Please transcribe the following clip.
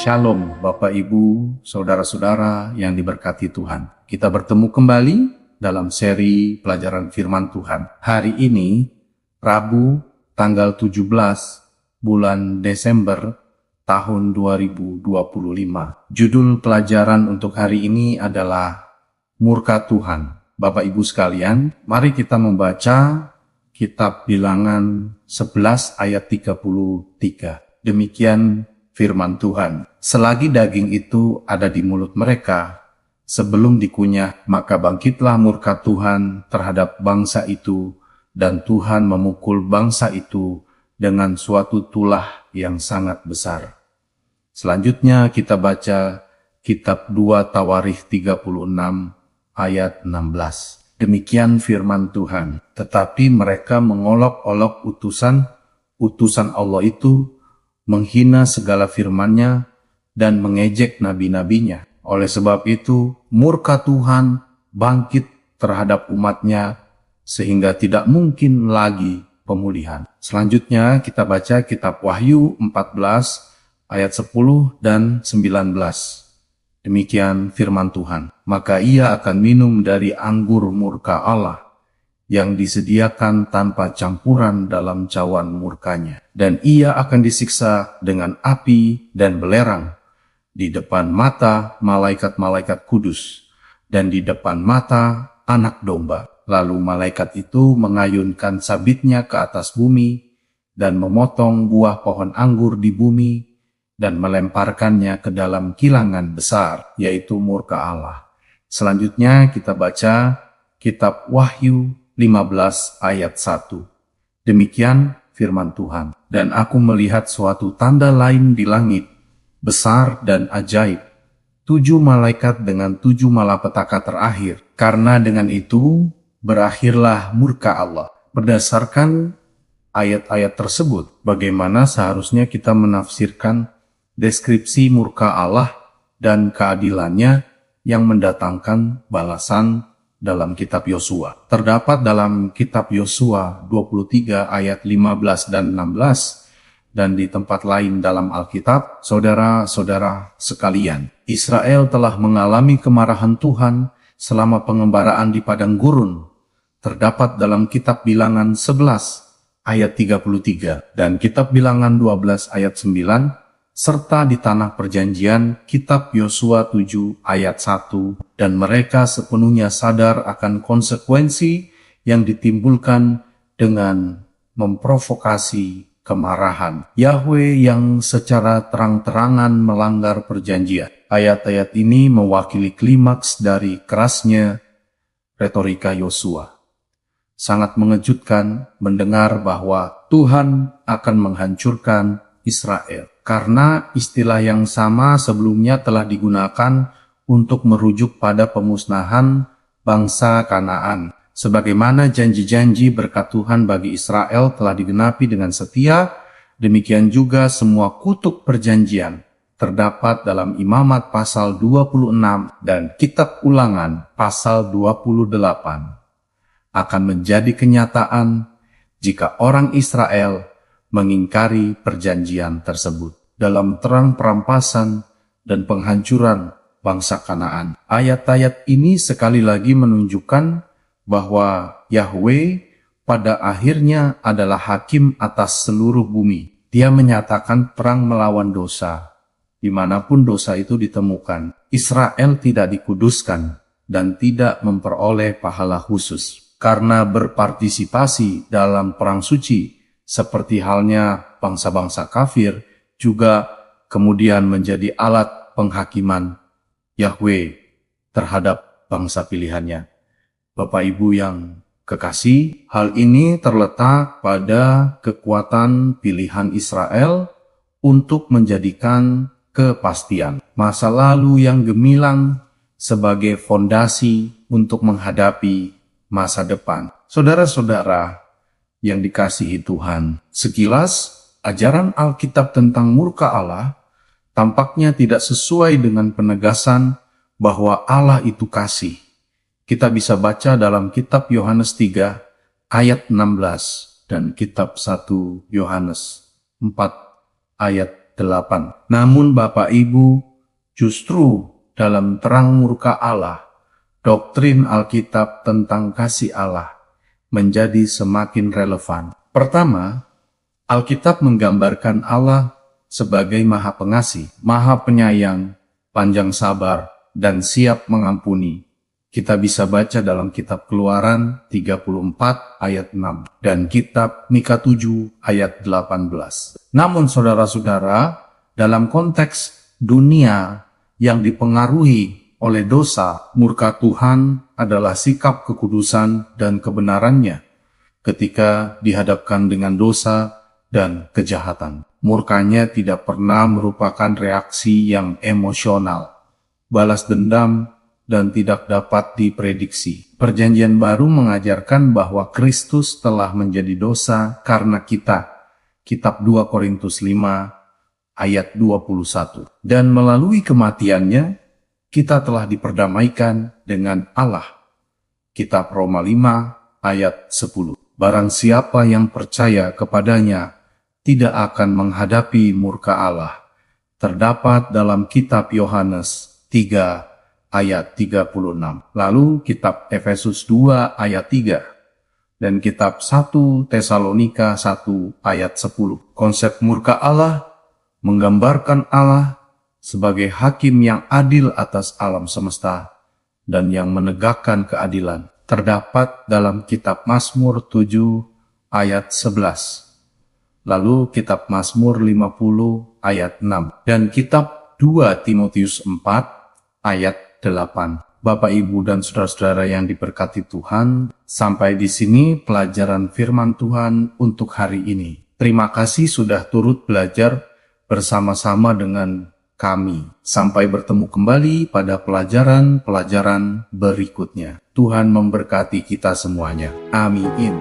Shalom Bapak Ibu, Saudara-saudara yang diberkati Tuhan. Kita bertemu kembali dalam seri pelajaran firman Tuhan. Hari ini, Rabu, tanggal 17 bulan Desember tahun 2025. Judul pelajaran untuk hari ini adalah Murka Tuhan. Bapak Ibu sekalian, mari kita membaca Kitab Bilangan 11 ayat 33. Demikian firman Tuhan. Selagi daging itu ada di mulut mereka, sebelum dikunyah, maka bangkitlah murka Tuhan terhadap bangsa itu, dan Tuhan memukul bangsa itu dengan suatu tulah yang sangat besar. Selanjutnya kita baca Kitab 2 Tawarikh 36 ayat 16. Demikian firman Tuhan. Tetapi mereka mengolok-olok utusan Allah itu, menghina segala firman-Nya dan mengejek nabi-nabinya. Oleh sebab itu, murka Tuhan bangkit terhadap umat-Nya sehingga tidak mungkin lagi pemulihan. Selanjutnya kita baca Kitab Wahyu 14 ayat 10 dan 19. Demikian firman Tuhan. Maka ia akan minum dari anggur murka Allah yang disediakan tanpa campuran dalam cawan murkanya. Dan ia akan disiksa dengan api dan belerang di depan mata malaikat-malaikat kudus dan di depan mata anak domba. Lalu malaikat itu mengayunkan sabitnya ke atas bumi dan memotong buah pohon anggur di bumi dan melemparkannya ke dalam kilangan besar, yaitu murka Allah. Selanjutnya kita baca Kitab Wahyu 15 ayat 1. Demikian firman Tuhan. Dan aku melihat suatu tanda lain di langit, besar dan ajaib. 7 malaikat dengan 7 malapetaka terakhir. Karena dengan itu berakhirlah murka Allah. Berdasarkan ayat-ayat tersebut, bagaimana seharusnya kita menafsirkan deskripsi murka Allah dan keadilannya yang mendatangkan balasan dalam kitab Yosua. Terdapat dalam kitab Yosua 23 ayat 15 dan 16 dan di tempat lain dalam Alkitab. Saudara-saudara sekalian, Israel telah mengalami kemarahan Tuhan selama pengembaraan di padang gurun. Terdapat dalam kitab Bilangan 11 ayat 33 dan kitab Bilangan 12 ayat 9 serta di tanah perjanjian kitab Yosua 7 ayat 1, dan mereka sepenuhnya sadar akan konsekuensi yang ditimbulkan dengan memprovokasi kemarahan Yahweh yang secara terang-terangan melanggar perjanjian. Ayat-ayat ini mewakili klimaks dari kerasnya retorika Yosua. Sangat mengejutkan mendengar bahwa Tuhan akan menghancurkan Israel, karena istilah yang sama sebelumnya telah digunakan untuk merujuk pada pemusnahan bangsa Kanaan. Sebagaimana janji-janji berkat Tuhan bagi Israel telah digenapi dengan setia, demikian juga semua kutuk perjanjian terdapat dalam Imamat pasal 26 dan Kitab Ulangan pasal 28 akan menjadi kenyataan jika orang Israel mengingkari perjanjian tersebut dalam terang perampasan dan penghancuran bangsa Kanaan. Ayat-ayat ini sekali lagi menunjukkan bahwa Yahweh pada akhirnya adalah hakim atas seluruh bumi. Dia menyatakan perang melawan dosa. Dimanapun dosa itu ditemukan, Israel tidak dikuduskan dan tidak memperoleh pahala khusus karena berpartisipasi dalam perang suci. Seperti halnya bangsa-bangsa kafir juga kemudian menjadi alat penghakiman Yahweh terhadap bangsa pilihannya. Bapak Ibu yang kekasih, hal ini terletak pada kekuatan pilihan Israel untuk menjadikan kepastian masa lalu yang gemilang sebagai fondasi untuk menghadapi masa depan. Saudara-saudara yang dikasihi Tuhan, sekilas ajaran Alkitab tentang murka Allah tampaknya tidak sesuai dengan penegasan bahwa Allah itu kasih. Kita bisa baca dalam kitab Yohanes 3 ayat 16 dan kitab 1 Yohanes 4 ayat 8. Namun Bapak Ibu, justru dalam terang murka Allah, doktrin Alkitab tentang kasih Allah menjadi semakin relevan. Pertama, Alkitab menggambarkan Allah sebagai Maha Pengasih, Maha Penyayang, panjang sabar, dan siap mengampuni. Kita bisa baca dalam kitab Keluaran 34 ayat 6 dan kitab Mika 7 ayat 18. Namun saudara-saudara, dalam konteks dunia yang dipengaruhi oleh dosa, murka Tuhan adalah sikap kekudusan dan kebenarannya ketika dihadapkan dengan dosa dan kejahatan. Murkanya tidak pernah merupakan reaksi yang emosional, balas dendam, dan tidak dapat diprediksi. Perjanjian Baru mengajarkan bahwa Kristus telah menjadi dosa karena kita. Kitab 2 Korintus 5 ayat 21. Dan melalui kematiannya, kita telah diperdamaikan dengan Allah. Kitab Roma 5 ayat 10. Barang siapa yang percaya kepadanya tidak akan menghadapi murka Allah. Terdapat dalam kitab Yohanes 3 ayat 36. Lalu kitab Efesus 2 ayat 3 dan kitab 1 Tesalonika 1 ayat 10. Konsep murka Allah menggambarkan Allah sebagai hakim yang adil atas alam semesta dan yang menegakkan keadilan. Terdapat dalam kitab Mazmur 7 ayat 11. Lalu kitab Mazmur 50 ayat 6 dan kitab 2 Timotius 4 ayat 8. Bapak, Ibu, dan saudara-saudara yang diberkati Tuhan, sampai di sini pelajaran firman Tuhan untuk hari ini. Terima kasih sudah turut belajar bersama-sama dengan kami. Sampai bertemu kembali pada pelajaran-pelajaran berikutnya. Tuhan memberkati kita semuanya. Amin.